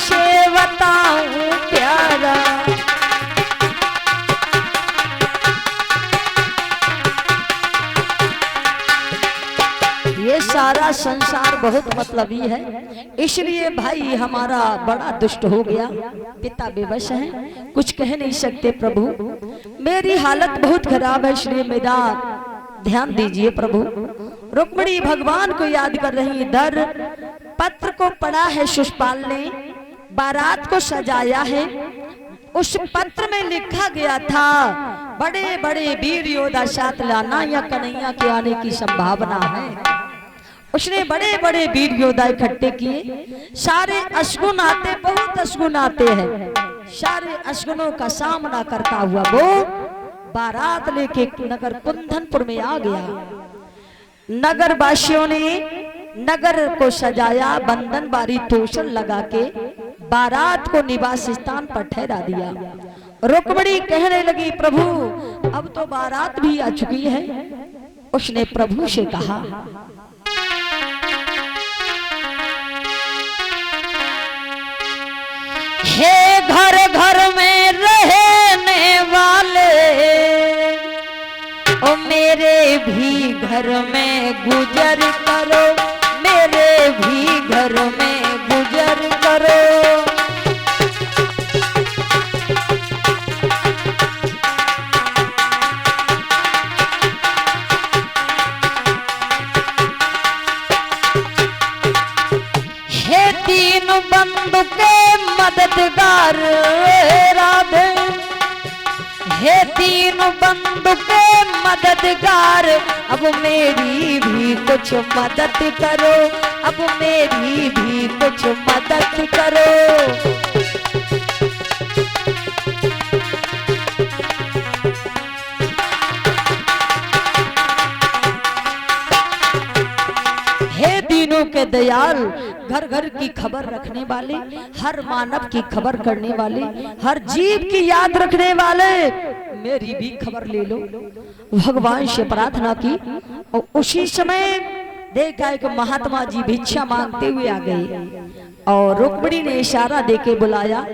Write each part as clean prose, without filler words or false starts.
किसे बताऊं प्यारा। ये सारा संसार बहुत मतलबी है, इसलिए भाई हमारा बड़ा दुष्ट हो गया। पिता बेबस हैं, कुछ कह नहीं सकते प्रभु। मेरी हालत बहुत खराब है, इसलिए मेरा ध्यान दीजिए प्रभु। रुक्मिणी भगवान को याद कर रही। इधर पत्र को पढ़ा है शिशुपाल ने, बारात को सजाया है। उस पत्र में लिखा गया था बड़े बड़े वीर योद्धा साथ लाना या कन्हैया के आने की संभावना है। उसने बड़े बड़े वीर योद्धा इकट्ठे किए। सारे अशगुन आते, बहुत अशगुन आते हैं। सारे अशगुनों का सामना करता हुआ वो बारात लेके नगर कुंदनपुर में आ गया। नगर वासियों ने नगर को सजाया, बंधन बारी तोषण लगा के बारात को निवास स्थान पर ठहरा दिया। रुक्मिणी कहने लगी प्रभु अब तो बारात भी आ चुकी है। उसने प्रभु से कहा हे घर घर में रहने वाले, ओ मेरे भी घर में गुजर करो, मेरे भी घर में गुजर करो। हे तीन बंधु के मददगार राधे, हे तीन बंधु के मददगार, अब मेरी भी कुछ मदद करो, अब मेरी भी कुछ मदद करो। हे तीनों के दयाल, घर घर की खबर रखने वाले, हर मानव की खबर करने वाले, हर जीव की याद रखने वाले, मेरी भी खबर ले लो। भगवान से प्रार्थना की और उसी समय देखा एक महात्मा जी भिक्षा मांगते हुए आ गए और रुक्मिणी ने इशारा देके बुलाया।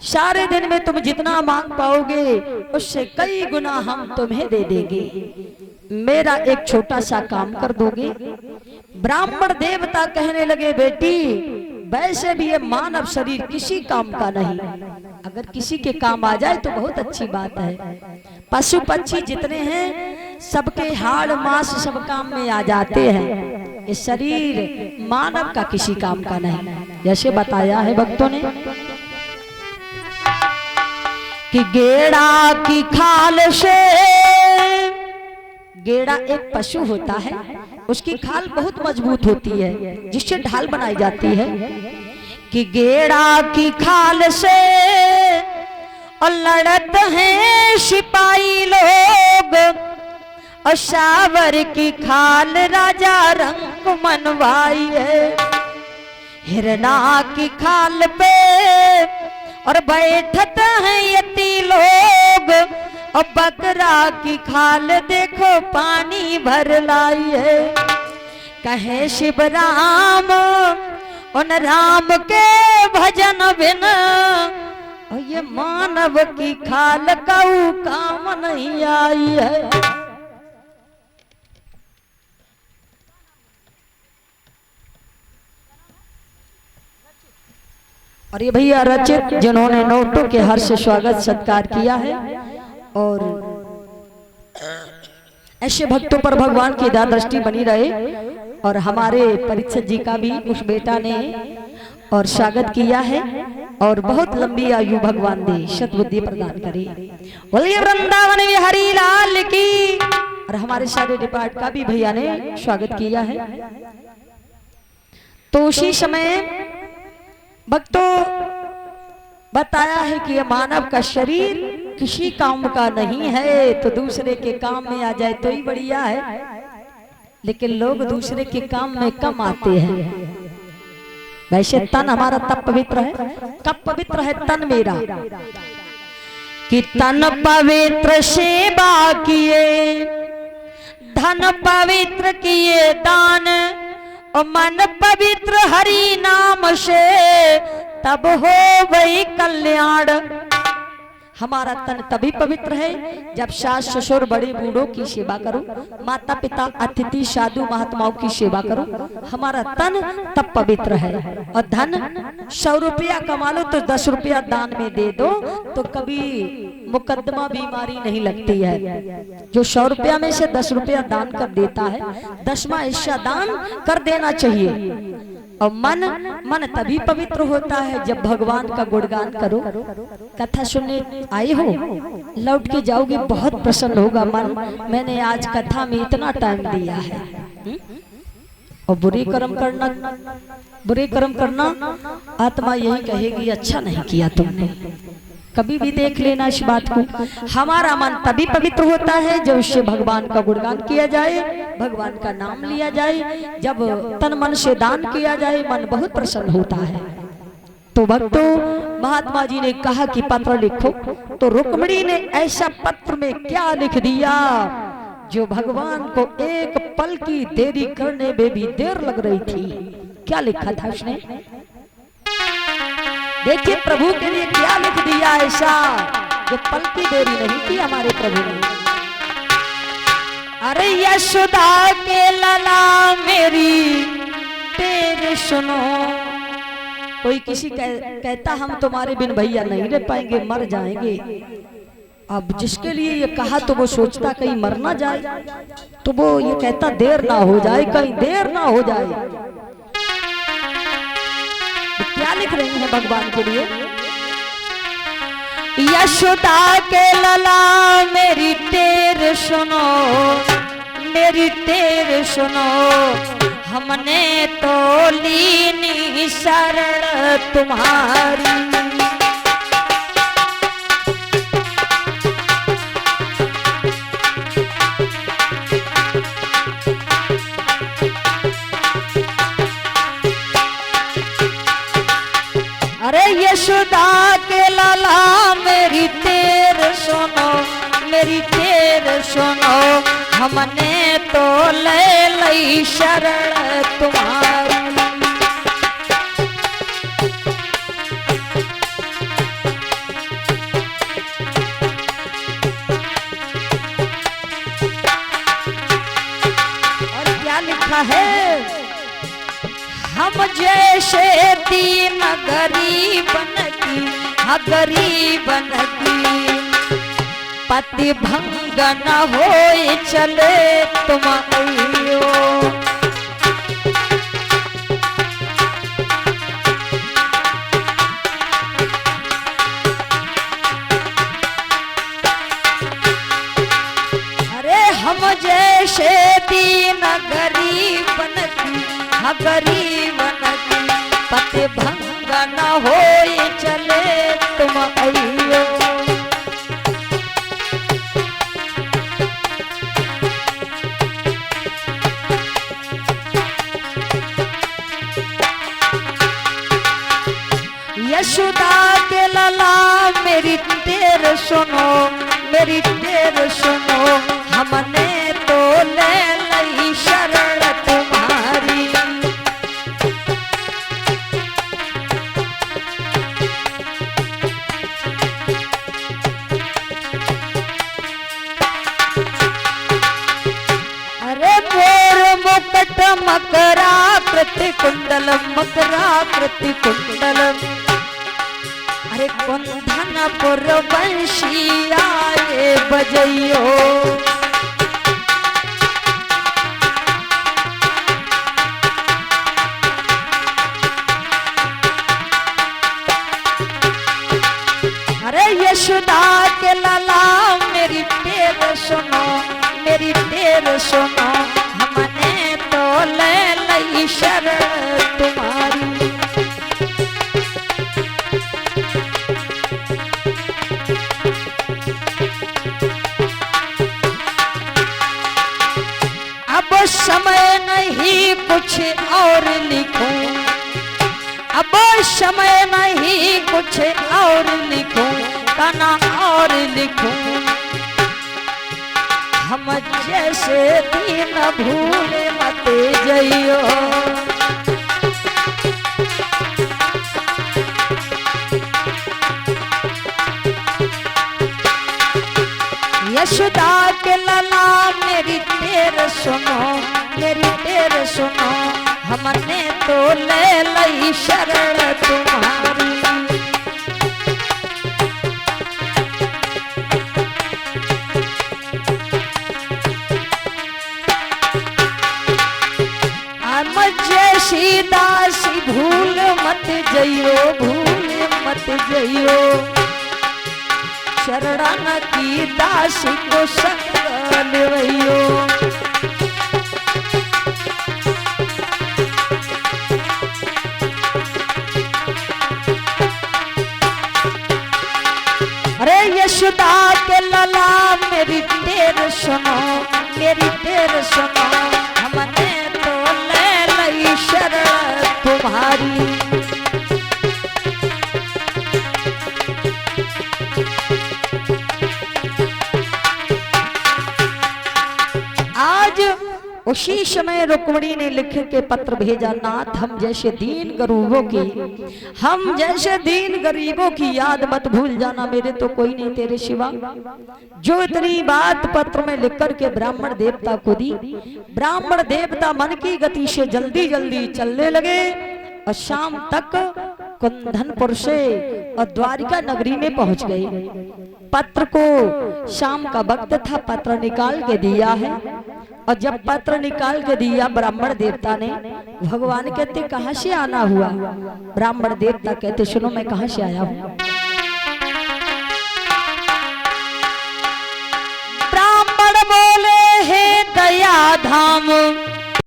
सारे दिन में तुम जितना मांग पाओगे उससे कई गुना हम तुम्हें दे देंगे। मेरा एक छोटा सा काम कर दोगे? ब्राह्मण देवता कहने लगे बेटी वैसे भी ये मानव शरीर किसी काम का नहीं, अगर किसी के काम आ जाए तो बहुत अच्छी बात है। पशु पक्षी जितने हैं सबके हाड़ मांस सब काम में आ जाते हैं, ये शरीर मानव का किसी काम का नहीं। जैसे बताया है भक्तों ने कि गेड़ा की खाल से, गेड़ा एक पशु होता है, उसकी खाल बहुत मजबूत होती है जिससे ढाल बनाई जाती है। कि गेड़ा की खाल से और लड़त हैं सिपाही लोग, और शावर की खाल राजा रंग मनवाई है। हिरना की खाल पे और बैठत हैं यति लोग, और बकरा की खाल देखो पानी भर लाई है। कहे शिव राम उन राम के भजन बिन, और ये मानव की खाल कऊ काम नहीं आई है। और ये भैया रचित जिन्होंने नोटों के हर से स्वागत सत्कार किया है, और ऐसे भक्तों पर भगवान की दया दृष्टि बनी रहे। और हमारे परीक्षित जी का भी उस बेटा ने और स्वागत किया है, और बहुत लंबी आयु भगवान दे, सद्बुद्धि प्रदान करे। बोलिए वृंदावन बिहारी लाल की। और हमारे सारे डिपार्ट का भी भैया ने स्वागत किया है। तो उसी समय भक्तों बताया है कि यह मानव का शरीर किसी काम का नहीं है, तो दूसरे के काम में आ जाए तो ही बढ़िया है, लेकिन लोग दूसरे के काम में कम आते हैं। वैसे तन हमारा तब पवित्र है, कब पवित्र है तन मेरा कि तन पवित्र सेवा किए, धन पवित्र किए दान, और मन पवित्र हरि नाम से तब हो वही कल्याण। हमारा तन तभी पवित्र है जब सास ससुर बड़े बूढ़ों की सेवा करो, माता पिता अतिथि साधु महात्माओं की सेवा करो, हमारा तन तब पवित्र है। और धन 100 रुपया कमा लो तो 10 रुपया दान में दे दो तो कभी मुकद्दमा बीमारी नहीं लगती है। जो 100 रुपया में से 10 रुपया दान कर देता है, 10वां हिस्सा दान कर देना चाहिए। और मन तभी पवित्र होता है जब भगवान का गुणगान करो। कथा सुनने आए हो, लौट के जाओगे, बहुत प्रसन्न होगा मन। मैंने आज कथा में इतना टाइम दिया है। और बुरे कर्म करना आत्मा यही कहेगी अच्छा नहीं किया तुमने। कभी भी देख लेना इस बात को। हमारा मन तभी पवित्र होता है जब उससे भगवान का गुणगान किया जाए, भगवान का नाम लिया जाए, जब तन मन से दान किया जाए, मन बहुत प्रसन्न होता है। तो भक्तों, महात्मा जी ने कहा कि पत्र लिखो, तो रुक्मिणी ने ऐसा पत्र में क्या लिख दिया जो भगवान को एक पल की देरी करने में भी देर लग रही थी। क्या लिखा था उसने? देखिए प्रभु के लिए क्या लिख दिया ऐसा जो पल की देरी नहीं की हमारे प्रभु ने। अरे यशोदा के लला मेरी तेरे सुनो। कोई किसी कहता हम तुम्हारे बिन भैया नहीं रह पाएंगे, मर जाएंगे। अब जिसके लिए ये कहा तो वो सोचता कहीं मर ना जाए, तो वो ये कहता देर ना हो जाए, कहीं देर ना हो जाए। क्या लिख रही हैं भगवान के लिए? यशोदा के लला मेरी टेर सुनो, मेरी टेर सुनो, हमने तो लीनी शरण तुम्हारी। अरे यशोदा के लाला मेरी तेर सुनो, मेरी तेर सुनो, हमने तो ले लई शरण तुम्हारी। और क्या लिखा है? हम जैसे दीन गरीबन की, गरीबन की पति भंग न होए चले तुम आइयो। अरे हम जैसे दीन गरीबन की, गरीबन की पति भंग न होए चले तुम आइयो। यशोदा के लला मेरी तेर सुनो, मेरी तेर सुनो, हमने तो ले लई शरण तुम्हारी। अरे मोर मुकुट मकराकृति कुंडलम, मकराकृति कुंडलम। अरे कुंदन पुरवंशी आए बजइयो। अरे यशोदा के लाला मेरी तेर सुनो, मेरी तेर सुनो, हमने तो ले लई शरण तुम्हारी। अब समय नहीं कुछ और लिखूं, अब समय नहीं कुछ और लिखूं, तना और लिखूं। हम जैसे दिन भूले मत जइयो। यशोदा के लाला मेरी टेर सुनो, मेरी टेर सुनो, हमने तो ले लई शरण तुम्हारी। जैसी दासी भूल मत जइयो, भूल मत जइयो, शरण की दासी को संग लेवइयो। अरे यशोदा के लाला मेरी टेर सुनो, मेरी टेर सुनो, हमने तो ले लई शरण तुम्हारी। आज उसी समय रुक्मिणी ने लिख के पत्र भेजा, नाथ हम जैसे दीन गरीबों की, हम जैसे दीन गरीबों की याद मत भूल जाना, मेरे तो कोई नहीं तेरे सिवा। जो इतनी बात पत्र में लिख कर के ब्राह्मण देवता को दी, ब्राह्मण देवता मन की गति से जल्दी जल्दी चलने लगे और शाम तक कुंदनपुर से और द्वारिका नगरी में पहुंच गए। पत्र को शाम का वक्त था, पत्र निकाल के दिया है, और जब पत्र निकाल के दिया ब्राह्मण देवता ने, भगवान कहते कहां से आना हुआ? ब्राह्मण देवता कहते सुनो मैं कहां से आया हूं। ब्राह्मण बोले हे दया धाम